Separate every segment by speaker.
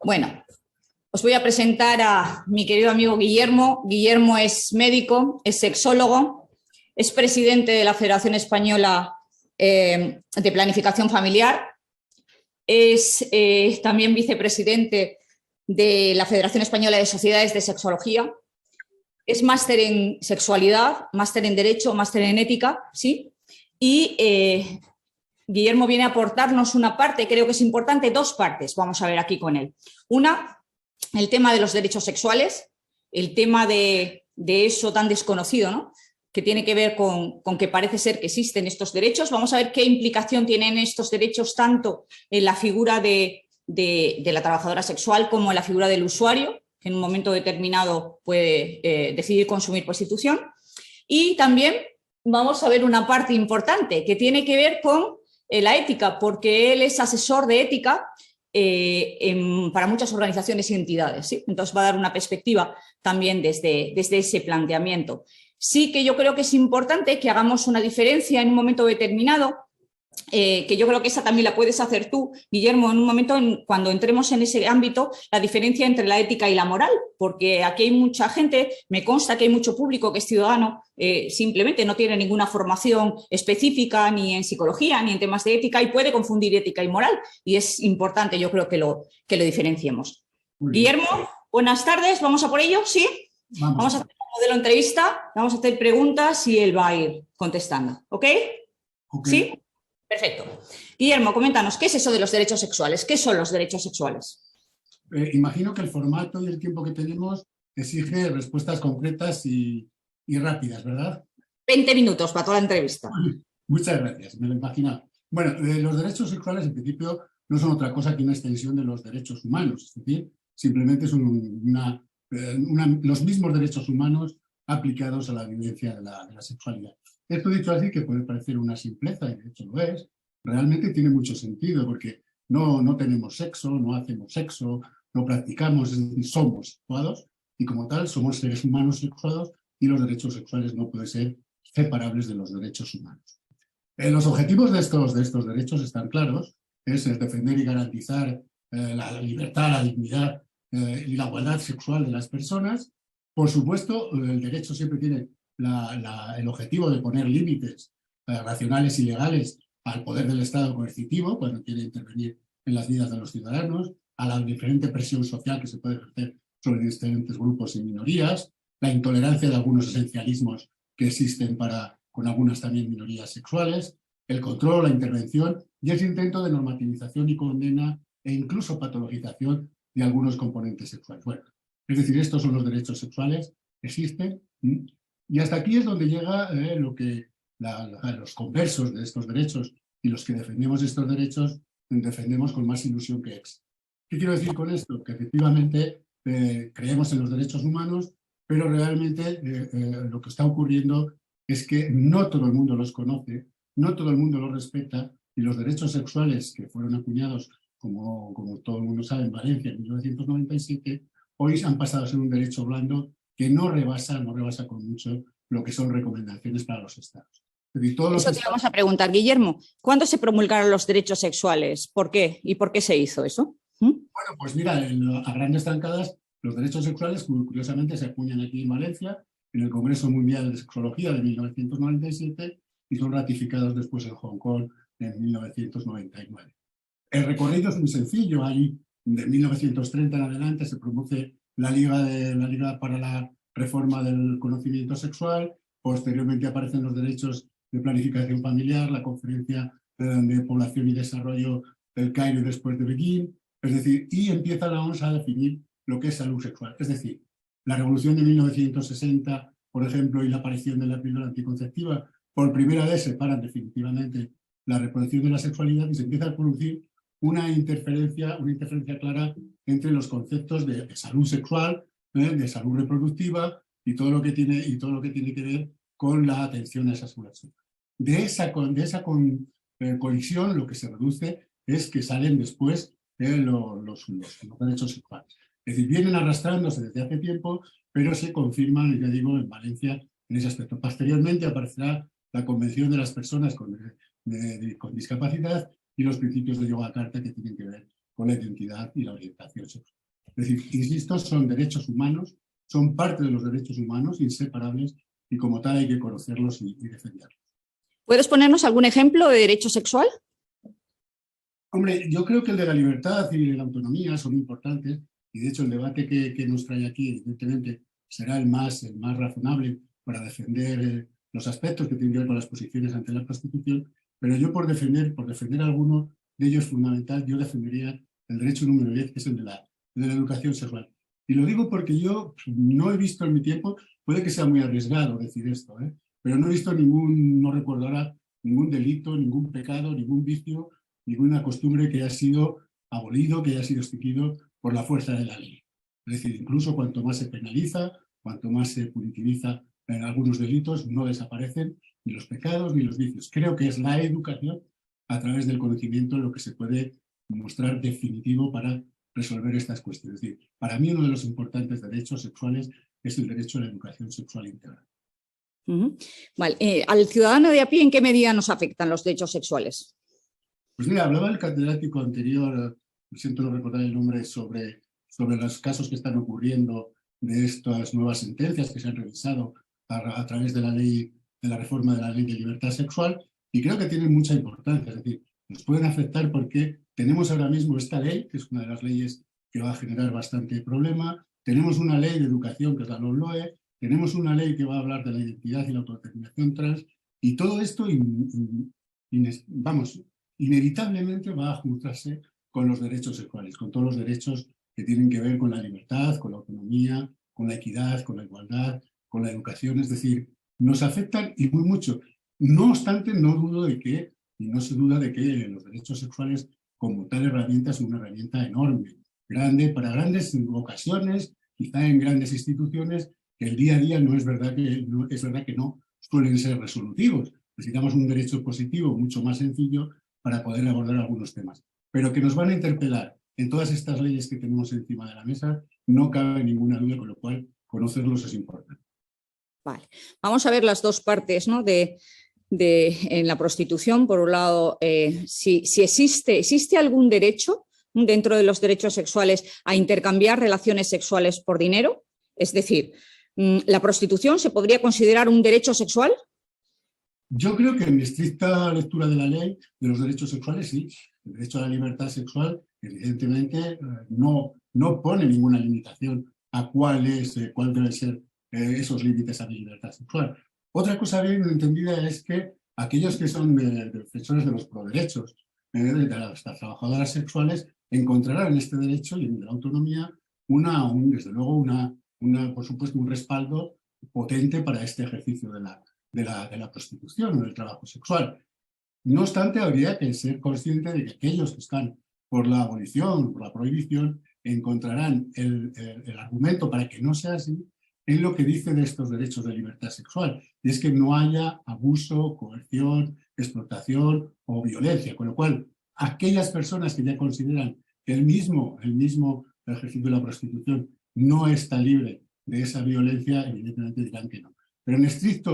Speaker 1: Bueno, os voy a presentar a mi querido amigo Guillermo. Guillermo es médico, es sexólogo, es presidente de la Federación Española de Planificación Familiar, es también vicepresidente de la Federación Española de Sociedades de Sexología, es máster en sexualidad, máster en derecho, máster en ética, ¿sí? Y Guillermo viene a aportarnos una parte, creo que es importante, dos partes, vamos a ver aquí con él. Una, el tema de los derechos sexuales, el tema de eso tan desconocido, ¿no?, que tiene que ver con que parece ser que existen estos derechos. Vamos a ver qué implicación tienen estos derechos tanto en la figura de la trabajadora sexual como en la figura del usuario, que en un momento determinado puede decidir consumir prostitución. Y también vamos a ver una parte importante que tiene que ver con la ética, porque él es asesor de ética para muchas organizaciones y entidades, ¿sí? Entonces va a dar una perspectiva también desde ese planteamiento. Sí que yo creo que es importante que hagamos una diferencia en un momento determinado, que yo creo que esa también la puedes hacer tú, Guillermo, en un momento cuando entremos en ese ámbito, la diferencia entre la ética y la moral, porque aquí hay mucha gente, me consta que hay mucho público que es ciudadano, simplemente no tiene ninguna formación específica ni en psicología ni en temas de ética y puede confundir ética y moral, y es importante, yo creo, que lo diferenciemos. Guillermo, buenas tardes, ¿vamos a por ello? ¿Sí? Vamos a hacer un modelo de entrevista, vamos a hacer preguntas y él va a ir contestando, ¿ok? ¿Sí? Perfecto. Guillermo, coméntanos, ¿qué es eso de los derechos sexuales? ¿Qué son los derechos sexuales?
Speaker 2: Imagino que el formato y el tiempo que tenemos exige respuestas concretas y rápidas, ¿verdad?
Speaker 1: 20 minutos para toda la entrevista.
Speaker 2: Muchas gracias, me lo imaginaba. Bueno, los derechos sexuales en principio no son otra cosa que una extensión de los derechos humanos, es decir, simplemente son los mismos derechos humanos aplicados a la vivencia de la sexualidad. Esto dicho así, que puede parecer una simpleza, y de hecho lo es, realmente tiene mucho sentido, porque no tenemos sexo, no hacemos sexo, no practicamos, es decir, somos sexuados, y como tal somos seres humanos sexuados, y los derechos sexuales no pueden ser separables de los derechos humanos. Los objetivos de estos derechos están claros, es el defender y garantizar la libertad, la dignidad y la igualdad sexual de las personas. Por supuesto, el derecho siempre tiene el objetivo de poner límites racionales y legales al poder del Estado coercitivo cuando quiere intervenir en las vidas de los ciudadanos, a la diferente presión social que se puede ejercer sobre diferentes grupos y minorías, la intolerancia de algunos esencialismos que existen con algunas también minorías sexuales, el control, la intervención y ese intento de normativización y condena e incluso patologización de algunos componentes sexuales. Bueno, es decir, estos son los derechos sexuales, existen, y hasta aquí es donde llega lo que los conversos de estos derechos y los que defendemos estos derechos defendemos con más ilusión que éxito. ¿Qué quiero decir con esto? Que efectivamente creemos en los derechos humanos, pero realmente lo que está ocurriendo es que no todo el mundo los conoce, no todo el mundo los respeta, y los derechos sexuales que fueron acuñados, como todo el mundo sabe, en Valencia en 1997, hoy han pasado a ser un derecho blando que no rebasa con mucho lo que son recomendaciones para los estados. Es decir,
Speaker 1: Eso te vamos a preguntar, Guillermo. ¿Cuándo se promulgaron los derechos sexuales? ¿Por qué? ¿Y por qué se hizo eso?
Speaker 2: Bueno, pues mira, a grandes zancadas, los derechos sexuales, curiosamente, se acuñan aquí en Valencia, en el Congreso Mundial de Sexología de 1997, y son ratificados después en Hong Kong en 1999. El recorrido es muy sencillo. Ahí, de 1930 en adelante, se promueve la Liga para la Reforma del Conocimiento Sexual. Posteriormente aparecen los derechos de planificación familiar, la Conferencia de Población y Desarrollo del Cairo y después de Beijing. Es decir, y empieza la OMS a definir lo que es salud sexual. Es decir, la revolución de 1960, por ejemplo, y la aparición de la píldora anticonceptiva, por primera vez separan definitivamente la reproducción de la sexualidad y se empieza a producir una interferencia clara entre los conceptos de salud sexual, de salud reproductiva y todo lo que tiene que ver con la atención a esa salud sexual. De esa colisión lo que se reduce es que salen después los derechos sexuales. Es decir, vienen arrastrándose desde hace tiempo, pero se confirman, ya digo, en Valencia en ese aspecto. Posteriormente aparecerá la Convención de las Personas con discapacidad y los principios de Yogyakarta que tienen que ver con la identidad y la orientación sexual. Es decir, insisto, son derechos humanos, son parte de los derechos humanos inseparables y como tal hay que conocerlos y defenderlos.
Speaker 1: ¿Puedes ponernos algún ejemplo de derecho sexual?
Speaker 2: Hombre, yo creo que el de la libertad y la autonomía son importantes y de hecho el debate que nos trae aquí evidentemente será el más razonable para defender los aspectos que tienen que ver con las posiciones ante la prostitución, pero yo por defender alguno de ellos fundamental, yo defendería el derecho número 10, que es el de la educación sexual. Y lo digo porque yo no he visto en mi tiempo, puede que sea muy arriesgado decir esto, pero no he visto no recuerdo ahora, ningún delito, ningún pecado, ningún vicio, ninguna costumbre que haya sido abolido, que haya sido extinguido por la fuerza de la ley. Es decir, incluso cuanto más se penaliza, cuanto más se punitiviza en algunos delitos, no desaparecen ni los pecados ni los vicios. Creo que es la educación, a través del conocimiento, lo que se puede mostrar definitivo para resolver estas cuestiones. Es decir, para mí uno de los importantes derechos sexuales es el derecho a la educación sexual integral.
Speaker 1: Vale. Al ciudadano de a pie, ¿en qué medida nos afectan los derechos sexuales?
Speaker 2: Pues mira, hablaba el catedrático anterior, siento no recordar el nombre, sobre los casos que están ocurriendo de estas nuevas sentencias que se han revisado a través de la ley, de la reforma de la ley de libertad sexual, y creo que tienen mucha importancia. Es decir, nos pueden afectar porque tenemos ahora mismo esta ley, que es una de las leyes que va a generar bastante problema, tenemos una ley de educación, que es la LOMLOE, tenemos una ley que va a hablar de la identidad y la autodeterminación trans, y todo esto, inevitablemente va a juntarse con los derechos sexuales, con todos los derechos que tienen que ver con la libertad, con la autonomía, con la equidad, con la igualdad, con la educación. Es decir, nos afectan y muy mucho. No obstante, no dudo de que, y no se duda de que los derechos sexuales como tal herramienta son una herramienta enorme, grande, para grandes ocasiones, quizá en grandes instituciones, que el día a día no es verdad que no suelen ser resolutivos. Necesitamos un derecho positivo mucho más sencillo para poder abordar algunos temas. Pero que nos van a interpelar en todas estas leyes que tenemos encima de la mesa, no cabe ninguna duda, con lo cual conocerlos es importante.
Speaker 1: Vale. Vamos a ver las dos partes, ¿no? En la prostitución. Por un lado, si existe algún derecho dentro de los derechos sexuales a intercambiar relaciones sexuales por dinero. Es decir, ¿la prostitución se podría considerar un derecho sexual?
Speaker 2: Yo creo que en mi estricta lectura de la ley de los derechos sexuales, sí. El derecho a la libertad sexual, evidentemente, no pone ninguna limitación a cuál deben ser esos límites a la libertad sexual. Otra cosa bien entendida es que aquellos que son defensores de los proderechos, de las trabajadoras sexuales, encontrarán en este derecho y en la autonomía desde luego por supuesto, un respaldo potente para este ejercicio de la prostitución o del trabajo sexual. No obstante, habría que ser consciente de que aquellos que están por la abolición, por la prohibición, encontrarán el argumento para que no sea así en lo que dice de estos derechos de libertad sexual, y es que no haya abuso, coerción, explotación o violencia, con lo cual aquellas personas que ya consideran que el mismo ejercicio de la prostitución no está libre de esa violencia, evidentemente dirán que no. Pero en estricta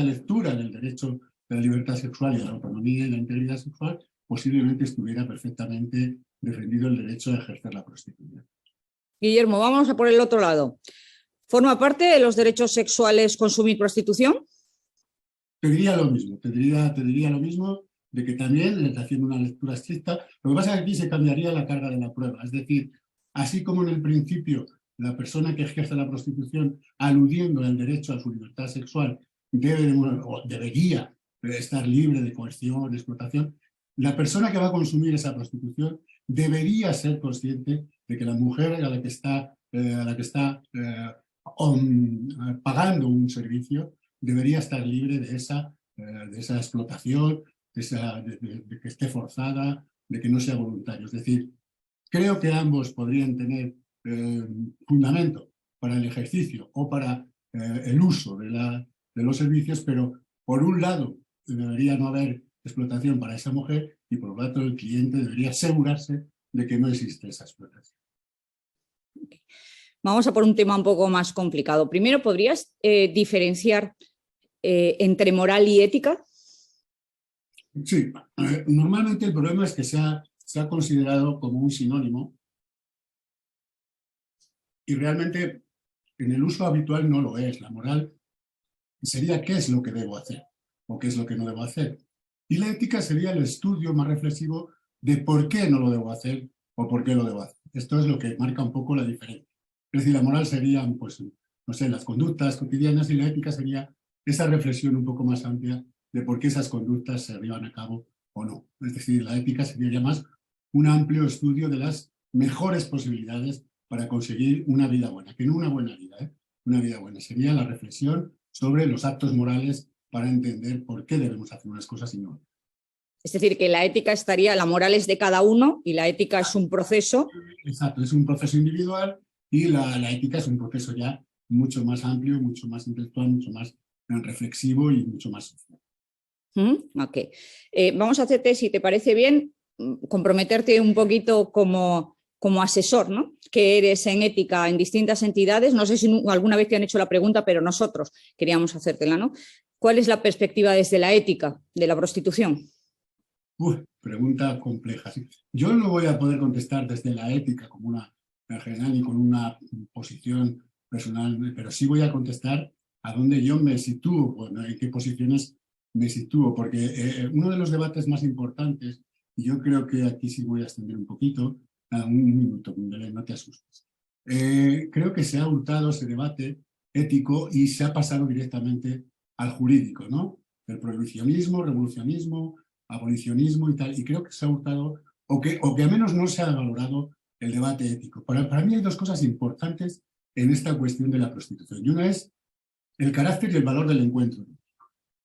Speaker 2: lectura del derecho de la libertad sexual y de la autonomía y la integridad sexual, posiblemente estuviera perfectamente defendido el derecho a ejercer la prostitución.
Speaker 1: Guillermo, vamos a por el otro lado. ¿Forma parte de los derechos sexuales consumir prostitución?
Speaker 2: Te diría lo mismo, de que también, haciendo una lectura estricta, lo que pasa es que aquí se cambiaría la carga de la prueba. Es decir, así como en el principio la persona que ejerce la prostitución, aludiendo al derecho a su libertad sexual, debería estar libre de coerción, de explotación, la persona que va a consumir esa prostitución debería ser consciente de que la mujer a la que está pagando un servicio debería estar libre de esa explotación, de que esté forzada, de que no sea voluntario. Es decir, creo que ambos podrían tener fundamento para el ejercicio o para el uso de los servicios, pero por un lado debería no haber explotación para esa mujer y por otro lado el cliente debería asegurarse de que no existe esa explotación.
Speaker 1: Vamos a por un tema un poco más complicado. Primero, ¿podrías diferenciar entre moral y ética?
Speaker 2: Sí, normalmente el problema es que se se ha considerado como un sinónimo y realmente en el uso habitual no lo es. La moral sería qué es lo que debo hacer o qué es lo que no debo hacer. Y la ética sería el estudio más reflexivo de por qué no lo debo hacer o por qué lo debo hacer. Esto es lo que marca un poco la diferencia. Es decir, la moral sería, pues, no sé, las conductas cotidianas y la ética sería esa reflexión un poco más amplia de por qué esas conductas se llevan a cabo o no. Es decir, la ética sería ya más un amplio estudio de las mejores posibilidades para conseguir una vida buena, que no una buena vida, una vida buena. Sería la reflexión sobre los actos morales para entender por qué debemos hacer unas cosas y no.
Speaker 1: Es decir, que la ética estaría, la moral es de cada uno y la ética es un proceso.
Speaker 2: Exacto, es un proceso individual y la ética es un proceso ya mucho más amplio, mucho más intelectual, mucho más reflexivo y mucho más social.
Speaker 1: Ok. Vamos a hacerte, si te parece bien, comprometerte un poquito como asesor, ¿no? Que eres en ética en distintas entidades. No sé si alguna vez te han hecho la pregunta, pero nosotros queríamos hacértela, ¿no? ¿Cuál es la perspectiva desde la ética de la prostitución?
Speaker 2: Pregunta compleja. Sí. Yo no voy a poder contestar desde la ética como una general y con una posición personal, pero sí voy a contestar a dónde yo me sitúo, bueno, en qué posiciones me sitúo, porque uno de los debates más importantes, y yo creo que aquí sí voy a extender un poquito, un minuto, no te asustes. Creo que se ha hurtado ese debate ético y se ha pasado directamente al jurídico, ¿no? El prohibicionismo, revolucionismo, abolicionismo y tal, y creo que se ha hurtado, o que al menos no se ha valorado el debate ético. Para mí hay dos cosas importantes en esta cuestión de la prostitución, y una es el carácter y el valor del encuentro erótico.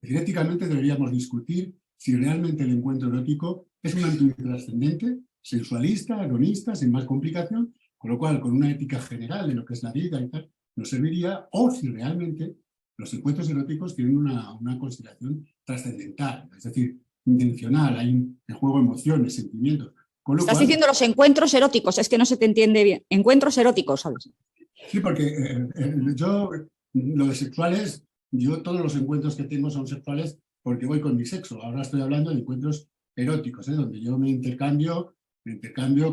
Speaker 2: Es decir, éticamente deberíamos discutir si realmente el encuentro erótico es un ámbito trascendente, sensualista, hedonista, sin más complicación, con lo cual, con una ética general de lo que es la vida y tal, nos serviría, o si realmente los encuentros eróticos tienen una consideración trascendental, es decir, intencional, hay en juego emociones, sentimientos. Con lo
Speaker 1: Estás
Speaker 2: cual,
Speaker 1: diciendo los encuentros eróticos, es que no se te entiende bien. Encuentros eróticos, ¿sabes?
Speaker 2: sí, porque yo, lo de sexuales, yo todos los encuentros que tengo son sexuales porque voy con mi sexo. Ahora estoy hablando de encuentros eróticos, donde yo me intercambio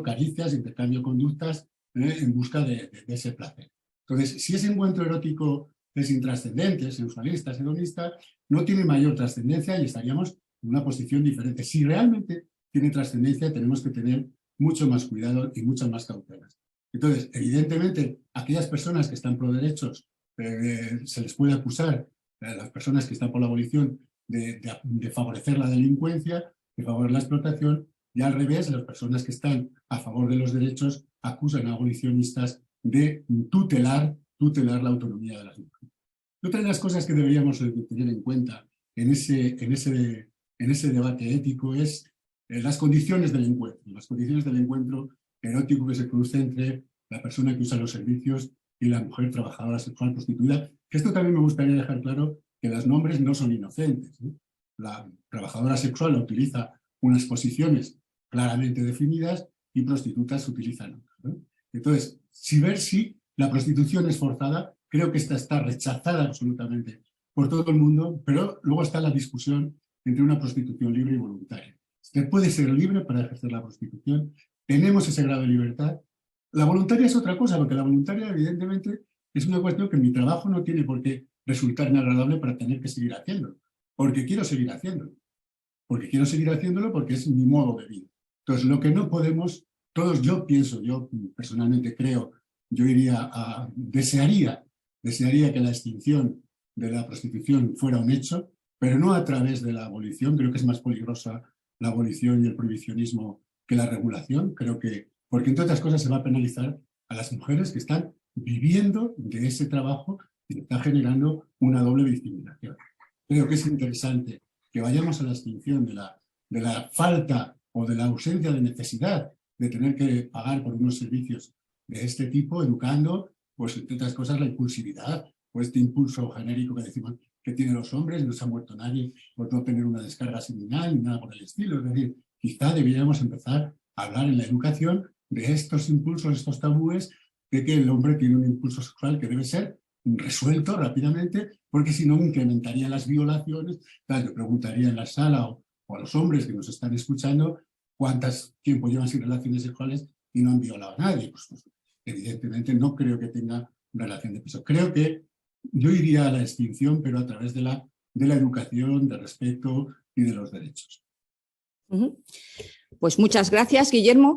Speaker 2: caricias, intercambio conductas en busca de ese placer. Entonces, si ese encuentro erótico es intrascendente, sensualista, hedonista, no tiene mayor trascendencia y estaríamos en una posición diferente. Si realmente tiene trascendencia, tenemos que tener mucho más cuidado y muchas más cautelas. Entonces, evidentemente, aquellas personas que están pro derechos, se les puede acusar, a las personas que están por la abolición, de favorecer la delincuencia, de favorecer la explotación, y al revés, las personas que están a favor de los derechos acusan a abolicionistas de tutelar la autonomía de las mujeres. Otra de las cosas que deberíamos tener en cuenta en ese debate ético es las condiciones del encuentro erótico que se produce entre la persona que usa los servicios y la mujer trabajadora sexual prostituida. Que esto también me gustaría dejar claro, que los nombres no son inocentes, ¿no? La trabajadora sexual utiliza unas posiciones claramente definidas y prostitutas utilizan otras, ¿no? Entonces, ver si la prostitución es forzada, creo que esta está rechazada absolutamente por todo el mundo, pero luego está la discusión entre una prostitución libre y voluntaria. Usted puede ser libre para ejercer la prostitución, tenemos ese grado de libertad. La voluntaria es otra cosa, porque la voluntaria evidentemente es una cuestión que mi trabajo no tiene por qué resultarme agradable para tener que seguir haciéndolo, porque quiero seguir haciéndolo, porque es mi modo de vida. Entonces, lo que no podemos, yo personalmente creo, desearía que la extinción de la prostitución fuera un hecho, pero no a través de la abolición. Creo que es más peligrosa la abolición y el prohibicionismo que la regulación. Creo que, porque entre otras cosas se va a penalizar a las mujeres que están viviendo de ese trabajo y está generando una doble victimización. Creo que es interesante que vayamos a la extinción de la falta o de la ausencia de necesidad de tener que pagar por unos servicios de este tipo, educando, pues entre otras cosas, la impulsividad, o este impulso genérico que decimos que tienen los hombres, no se ha muerto nadie por no tener una descarga seminal ni nada por el estilo. Es decir, quizá deberíamos empezar a hablar en la educación de estos impulsos, estos tabúes, de que el hombre tiene un impulso sexual que debe ser resuelto rápidamente, porque si no incrementaría las violaciones. Yo preguntaría en la sala o a los hombres que nos están escuchando, cuántas tiempo llevan sin relaciones sexuales y no han violado a nadie. Pues, evidentemente no creo que tenga una relación de peso. Creo que yo iría a la extinción, pero a través de la educación, del respeto y de los derechos.
Speaker 1: Pues muchas gracias, Guillermo.